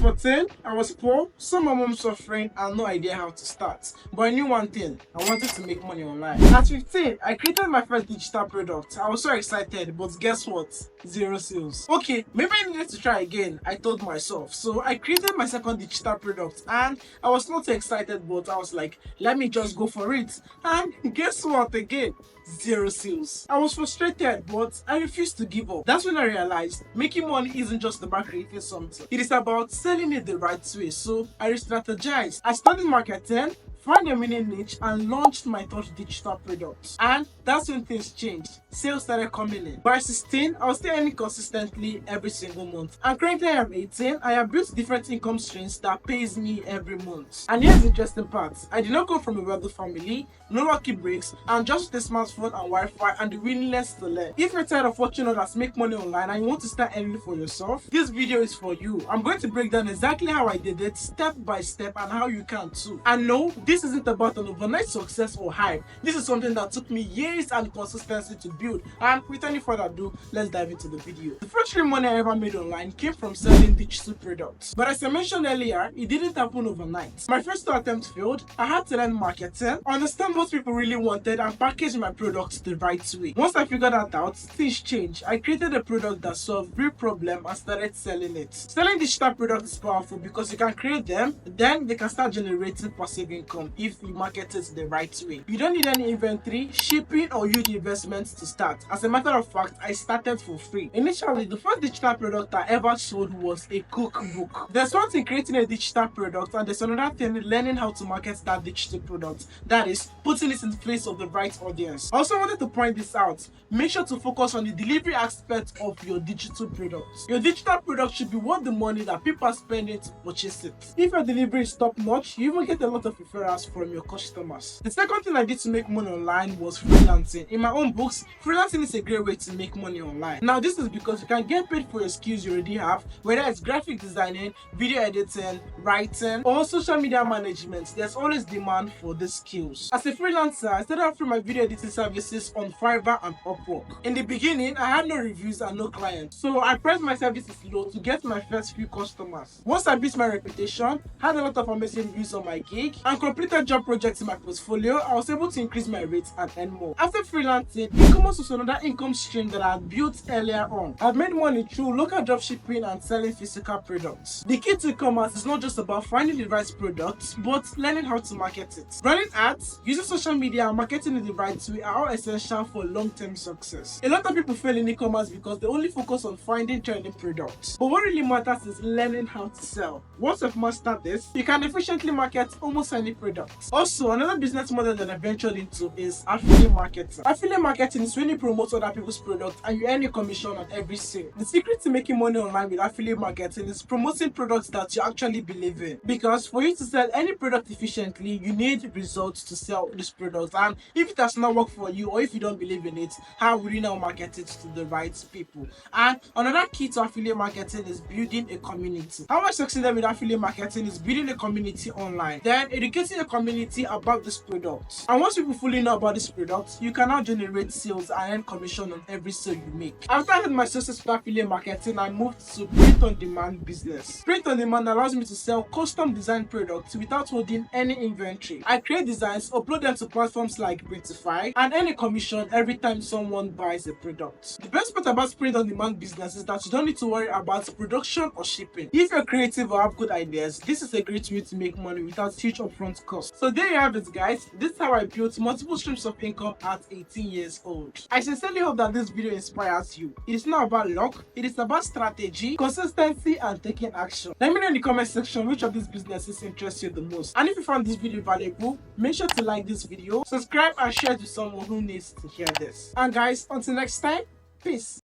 14, I was poor, saw my mom suffering, and no idea how to start. But I knew one thing, I wanted to make money online. At 15, I created my first digital product. I was so excited, but guess what? Zero sales. Okay, maybe I needed to try again, I told myself. So I created my second digital product, and I was not excited, but I was like, let me just go for it. And guess what again? Zero sales. I was frustrated, but I refused to give up. That's when I realized making money isn't just about creating something. It is about selling it the right way. So I re-strategized. I studied marketing, found a winning niche, and launched my third digital product. And that's when things changed. Sales started coming in. By 16, I was still earning consistently every single month. And currently I am 18. I have built different income streams that pays me every month. And here's the interesting part. I did not come from a wealthy family, no lucky breaks, and just with a smartphone and Wi-Fi and the willingness to learn. If you're tired of watching others make money online and you want to start earning for yourself, this video is for you. I'm going to break down exactly how I did it, step by step, and how you can too. And no, this isn't about an overnight success or hype. This is something that took me years and consistency to build. And without any further ado, let's dive into the video. The first real money I ever made online came from selling digital products. But as I mentioned earlier, it didn't happen overnight. My first two attempts failed. I had to learn marketing, understand what people really wanted, and package my products the right way. Once I figured that out, things changed. I created a product that solved real problem and started selling it. Selling digital products is powerful because you can create them, then they can start generating passive income if you market it the right way. You don't need any inventory, shipping, or huge investments to start. As a matter of fact, I started for free. Initially, the first digital product I ever sold was a cookbook. There's one thing creating a digital product, and there's another thing learning how to market that digital product. That is, putting it in the place of the right audience. I also wanted to point this out. Make sure to focus on the delivery aspect of your digital product. Your digital product should be worth the money that people are spending to purchase it. If your delivery is top notch, you even get a lot of referrals from your customers. The second thing I did to make money online was freelancing. In my own books, freelancing is a great way to make money online. Now, this is because you can get paid for your skills you already have, whether it's graphic designing, video editing, writing, or social media management. There's always demand for these skills. As a freelancer, I started offering my video editing services on Fiverr and Upwork. In the beginning, I had no reviews and no clients, so I priced my services low to get my first few customers. Once I built my reputation, had a lot of amazing views on my gig, and completed job projects in my portfolio, I was able to increase my rates and earn more. After freelancing, e-commerce was another income stream that I had built earlier on. I've made money through local dropshipping and selling physical products. The key to e-commerce is not just about finding the right products, but learning how to market it. Running ads, using social media, and marketing in the right way are all essential for long-term success. A lot of people fail in e-commerce because they only focus on finding trending products. But what really matters is learning how to sell. Once you've mastered this, you can efficiently market almost any product. Also, another business model that I ventured into is affiliate marketing. Affiliate marketing is when you promote other people's products and you earn a commission on every sale. The secret to making money online with affiliate marketing is promoting products that you actually believe in. Because for you to sell any product efficiently, you need results to sell this product. And if it does not work for you, or if you don't believe in it, how will you now market it to the right people? And another key to affiliate marketing is building a community. How I succeeded with affiliate marketing is building a community online, then educating a community about this product. And once people fully know about this product, you can now generate sales and earn commission on every sale you make. After I had my success with affiliate marketing, I moved to print on demand business. Print on demand allows me to sell custom design products without holding any inventory. I create designs, upload them to platforms like Printify, and earn a commission every time someone buys a product. The best part about print on demand business is that you don't need to worry about production or shipping. If you're creative or have good ideas, this is a great way to make money without huge upfront costs. So there you have it, guys. This is how I built multiple streams of income at 18 years old. I sincerely hope that this video inspires you. It is not about luck, it is about strategy, consistency, and taking action. Let me know in the comment section which of these businesses interest you the most. And if you found this video valuable, make sure to like this video, subscribe, and share it with someone who needs to hear this. And guys, until next time, peace.